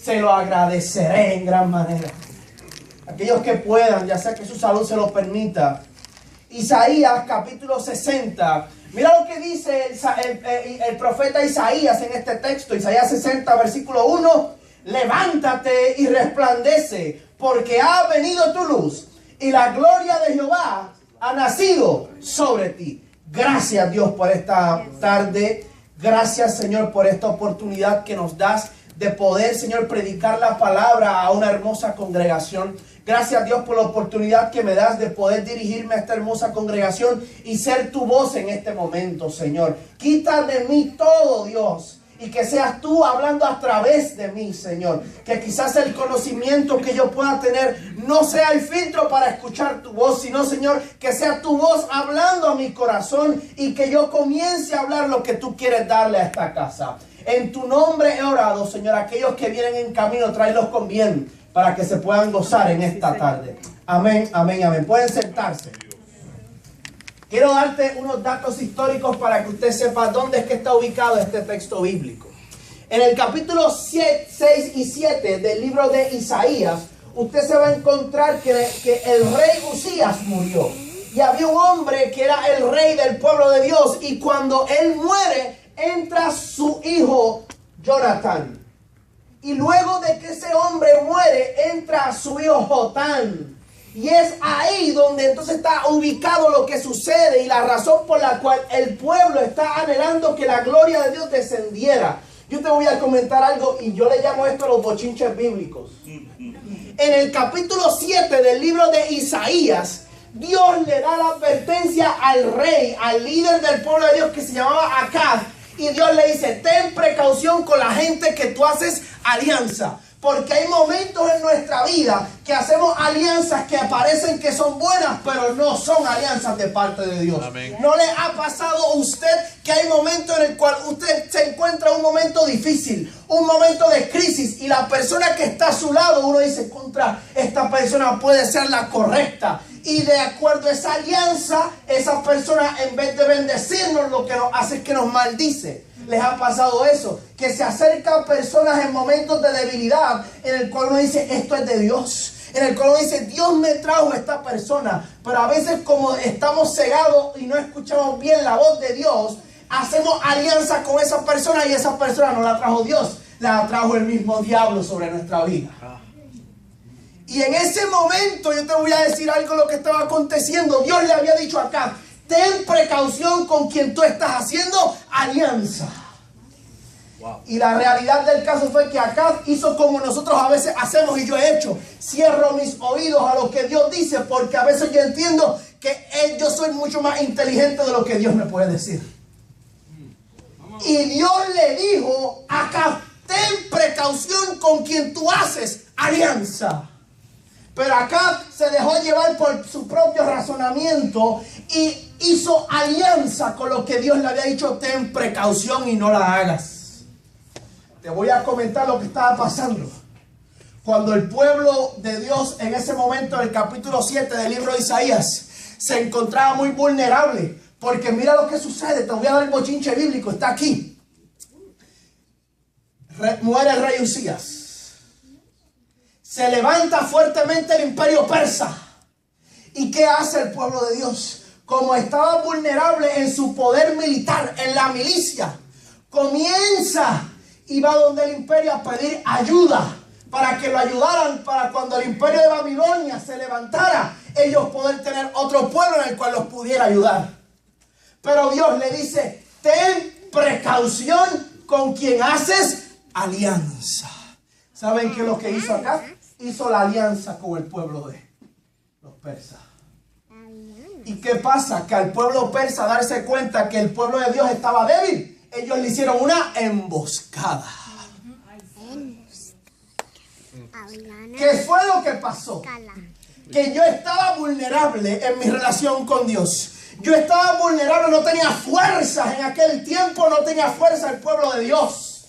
se lo agradeceré en gran manera. Aquellos que puedan, ya sea que su salud se lo permita. Isaías capítulo 60. Mira lo que dice el profeta Isaías en este texto. Isaías 60 versículo 1. Levántate y resplandece, porque ha venido tu luz y la gloria de Jehová ha nacido sobre ti. Gracias, Dios, por esta tarde. Gracias, Señor, por esta oportunidad que nos das de poder, Señor, predicar la palabra a una hermosa congregación. Gracias, Dios, por la oportunidad que me das de poder dirigirme a esta hermosa congregación y ser tu voz en este momento, Señor. Quita de mí todo, Dios, y que seas tú hablando a través de mí, Señor. Que quizás el conocimiento que yo pueda tener no sea el filtro para escuchar tu voz, sino, Señor, que sea tu voz hablando a mi corazón y que yo comience a hablar lo que tú quieres darle a esta casa. En tu nombre he orado, Señor. Aquellos que vienen en camino, tráelos con bien para que se puedan gozar en esta tarde. Amén, amén, amén. Pueden sentarse. Quiero darte unos datos históricos para que usted sepa dónde es que está ubicado este texto bíblico. En el capítulo 6 y 7 del libro de Isaías, usted se va a encontrar que el rey Usías murió. Y había un hombre que era el rey del pueblo de Dios. Y cuando él muere, entra su hijo Jonatán. Y luego de que ese hombre muere, entra su hijo Jotán. Y es ahí donde entonces está ubicado lo que sucede y la razón por la cual el pueblo está anhelando que la gloria de Dios descendiera. Yo te voy a comentar algo y yo le llamo esto los bochinches bíblicos. En el capítulo 7 del libro de Isaías, Dios le da la advertencia al rey, al líder del pueblo de Dios que se llamaba Acaz. Y Dios le dice, ten precaución con la gente que tú haces alianza. Porque hay momentos en nuestra vida que hacemos alianzas que parecen que son buenas, pero no son alianzas de parte de Dios. Amén. ¿No le ha pasado a usted que hay momentos en el cual usted se encuentra en un momento difícil, un momento de crisis, y la persona que está a su lado, uno dice, contra esta persona puede ser la correcta? Y de acuerdo a esa alianza, esa persona en vez de bendecirnos, lo que nos hace es que nos maldice. ¿Les ha pasado eso? Que se acercan personas en momentos de debilidad, en el cual uno dice, esto es de Dios. En el cual uno dice, Dios me trajo a esta persona. Pero a veces como estamos cegados y no escuchamos bien la voz de Dios, hacemos alianza con esa persona y esa persona no la trajo Dios, la trajo el mismo diablo sobre nuestra vida. Y en ese momento yo te voy a decir algo de lo que estaba aconteciendo. Dios le había dicho acá, ten precaución con quien tú estás haciendo alianza. Wow. Y la realidad del caso fue que Acaz hizo como nosotros a veces hacemos y yo he hecho. Cierro mis oídos a lo que Dios dice porque a veces yo entiendo que yo soy mucho más inteligente de lo que Dios me puede decir. Y Dios le dijo a Acaz, ten precaución con quien tú haces alianza. Pero Acaz se dejó llevar por su propio razonamiento y hizo alianza con lo que Dios le había dicho, ten precaución y no la hagas. Te voy a comentar lo que estaba pasando. Cuando el pueblo de Dios en ese momento, en el capítulo 7 del libro de Isaías, se encontraba muy vulnerable. Porque mira lo que sucede, te voy a dar el bochinche bíblico, está aquí. Muere el rey Usías. Se levanta fuertemente el imperio persa. ¿Y qué hace el pueblo de Dios? Como estaba vulnerable en su poder militar, en la milicia, comienza y va donde el imperio a pedir ayuda para que lo ayudaran, para cuando el imperio de Babilonia se levantara, ellos poder tener otro pueblo en el cual los pudiera ayudar. Pero Dios le dice, ten precaución con quien haces alianza. ¿Saben qué es lo que hizo acá? Hizo la alianza con el pueblo de los persas. ¿Y qué pasa? Que al pueblo persa darse cuenta que el pueblo de Dios estaba débil, ellos le hicieron una emboscada. ¿Qué fue lo que pasó? Que yo estaba vulnerable en mi relación con Dios. Yo estaba vulnerable, no tenía fuerzas en aquel tiempo, no tenía fuerza el pueblo de Dios.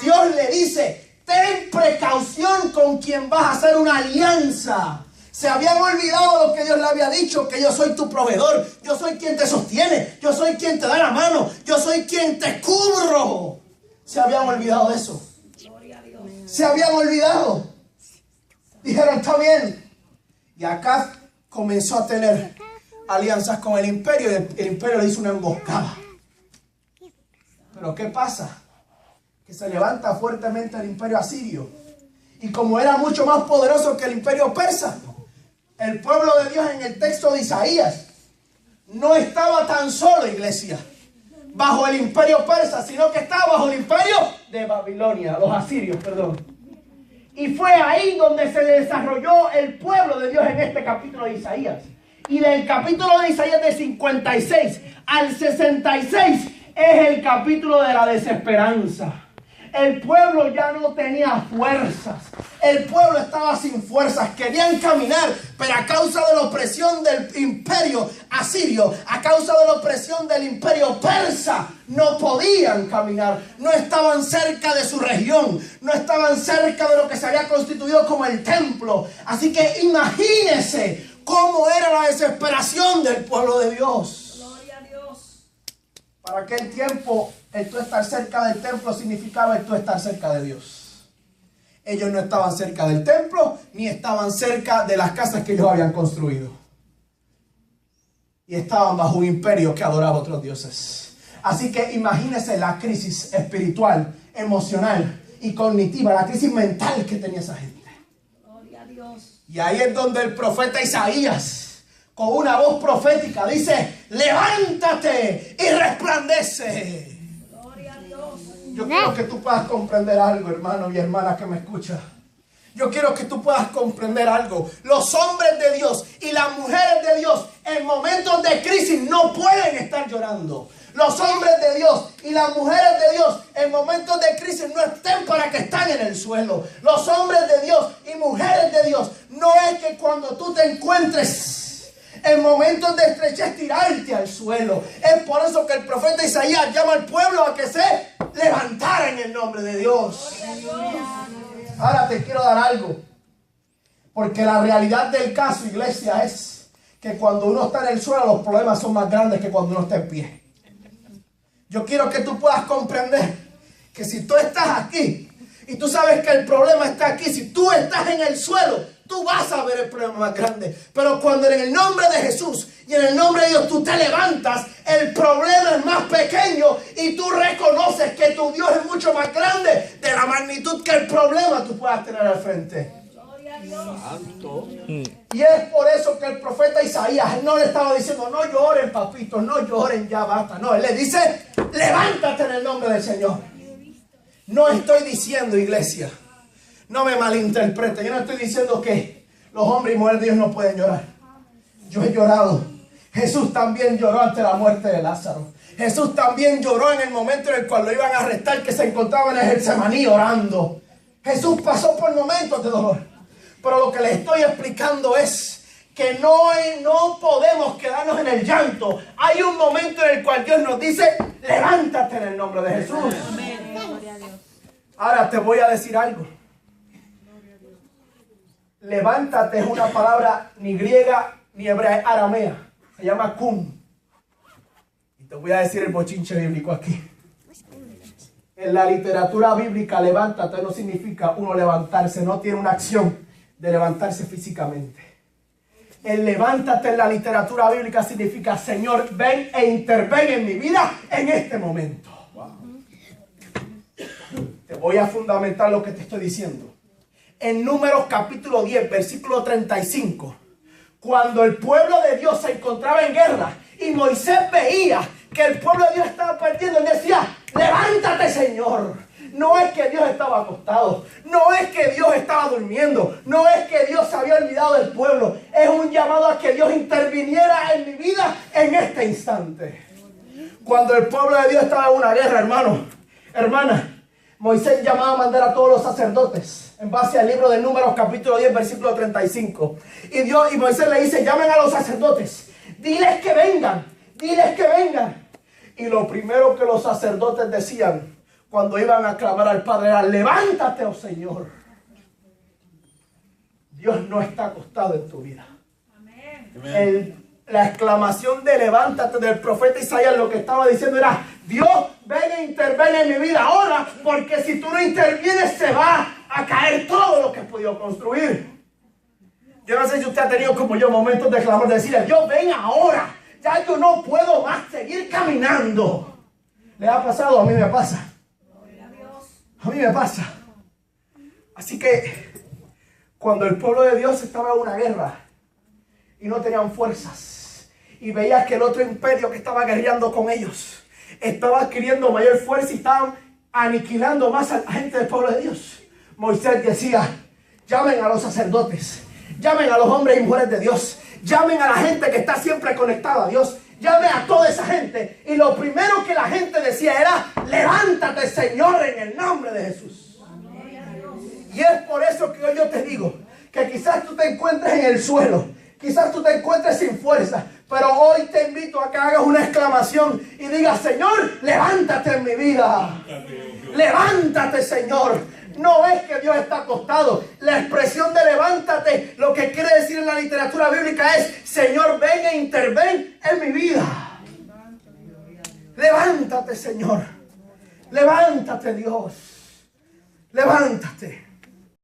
Dios le dice, ten precaución con quien vas a hacer una alianza. Se habían olvidado lo que Dios le había dicho, que yo soy tu proveedor, yo soy quien te sostiene, yo soy quien te da la mano, yo soy quien te cubro. Se habían olvidado de eso. Se habían olvidado. Dijeron, está bien. Y Acaz comenzó a tener alianzas con el imperio. Y el imperio le hizo una emboscada. Pero ¿qué pasa? Que se levanta fuertemente el imperio asirio. Y como era mucho más poderoso que el imperio persa, el pueblo de Dios en el texto de Isaías no estaba tan solo, iglesia, bajo el imperio persa, sino que estaba bajo el imperio de Babilonia, los asirios, perdón. Y fue ahí donde se desarrolló el pueblo de Dios en este capítulo de Isaías. Y del capítulo de Isaías de 56 al 66 es el capítulo de la desesperanza. El pueblo ya no tenía fuerzas. El pueblo estaba sin fuerzas. Querían caminar, pero a causa de la opresión del imperio asirio, a causa de la opresión del imperio persa, no podían caminar. No estaban cerca de su región. No estaban cerca de lo que se había constituido como el templo. Así que imagínense cómo era la desesperación del pueblo de Dios. Gloria a Dios. Para aquel tiempo, el tú estar cerca del templo significaba el tú estar cerca de Dios. Ellos no estaban cerca del templo, ni estaban cerca de las casas que ellos habían construido. Y estaban bajo un imperio que adoraba a otros dioses. Así que imagínense la crisis espiritual, emocional y cognitiva, la crisis mental que tenía esa gente. Gloria a Dios. Y ahí es donde el profeta Isaías, con una voz profética, dice: levántate y resplandece. Gloria a Dios. Yo quiero que tú puedas comprender algo, hermano y hermana que me escucha. Yo quiero que tú puedas comprender algo. Los hombres de Dios y las mujeres de Dios en momentos de crisis no pueden estar llorando. Los hombres de Dios y las mujeres de Dios en momentos de crisis no estén para que están en el suelo. Los hombres de Dios y mujeres de Dios no es que cuando tú te encuentres en momentos de estrechez tirarte al suelo. Es por eso que el profeta Isaías llama al pueblo a que se levantara en el nombre de Dios. Ahora te quiero dar algo. Porque la realidad del caso, iglesia, es que cuando uno está en el suelo los problemas son más grandes que cuando uno está en pie. Yo quiero que tú puedas comprender que si tú estás aquí y tú sabes que el problema está aquí, si tú estás en el suelo, tú vas a ver el problema más grande. Pero cuando en el nombre de Jesús y en el nombre de Dios tú te levantas, el problema es más pequeño y tú reconoces que tu Dios es mucho más grande de la magnitud que el problema tú puedas tener al frente. Gloria a Dios. Santo. Y es por eso que el profeta Isaías no le estaba diciendo: no lloren, papitos, no lloren, ya basta. No, él le dice: levántate en el nombre del Señor. No estoy diciendo, iglesia, no me malinterprete, yo no estoy diciendo que los hombres y mujeres de Dios no pueden llorar. Yo he llorado. Jesús también lloró ante la muerte de Lázaro. Jesús también lloró en el momento en el cual lo iban a arrestar, que se encontraba en el Getsemaní orando. Jesús pasó por momentos de dolor. Pero lo que les estoy explicando es que no podemos quedarnos en el llanto. Hay un momento en el cual Dios nos dice: levántate en el nombre de Jesús. Amén. Gloria a Dios. Ahora te voy a decir algo. Levántate es una palabra ni griega ni hebrea, es aramea. Se llama kum. Y te voy a decir el bochinche bíblico aquí. En la literatura bíblica, levántate no significa uno levantarse, no tiene una acción de levantarse físicamente. El levántate en la literatura bíblica significa: Señor, ven e interven en mi vida en este momento. Te voy a fundamentar lo que te estoy diciendo. En Números capítulo 10, versículo 35, cuando el pueblo de Dios se encontraba en guerra y Moisés veía que el pueblo de Dios estaba perdiendo, él decía: levántate, Señor. No es que Dios estaba acostado, no es que Dios estaba durmiendo, no es que Dios se había olvidado del pueblo. Es un llamado a que Dios interviniera en mi vida en este instante. Cuando el pueblo de Dios estaba en una guerra, hermano, hermana, Moisés llamaba a mandar a todos los sacerdotes en base al libro de Números capítulo 10 versículo 35. Y Moisés le dice: llamen a los sacerdotes, diles que vengan, diles que vengan. Y lo primero que los sacerdotes decían cuando iban a clamar al Padre era: levántate, oh Señor. Dios no está acostado en tu vida. Amén. El La exclamación de levántate del profeta Isaías lo que estaba diciendo era: Dios, ven e interviene en mi vida ahora, porque si tú no intervienes se va a caer todo lo que he podido construir. Yo no sé si usted ha tenido como yo momentos de clamor, de decirle: Dios, ven ahora, ya yo no puedo más seguir caminando. ¿Le ha pasado? A mí me pasa. A mí me pasa. Así que cuando el pueblo de Dios estaba en una guerra y no tenían fuerzas, y veías que el otro imperio que estaba guerreando con ellos estaba adquiriendo mayor fuerza y estaban aniquilando más a la gente del pueblo de Dios, Moisés decía: llamen a los sacerdotes, llamen a los hombres y mujeres de Dios, llamen a la gente que está siempre conectada a Dios, llamen a toda esa gente. Y lo primero que la gente decía era: levántate, Señor, en el nombre de Jesús. Y es por eso que hoy yo te digo que quizás tú te encuentres en el suelo, quizás tú te encuentres sin fuerza, pero hoy te invito a que hagas una exclamación y digas: Señor, levántate en mi vida. Levántate, Señor. No es que Dios está acostado. La expresión de levántate, lo que quiere decir en la literatura bíblica es: Señor, ven e interven en mi vida. Levántate, Señor. Levántate, Dios. Levántate.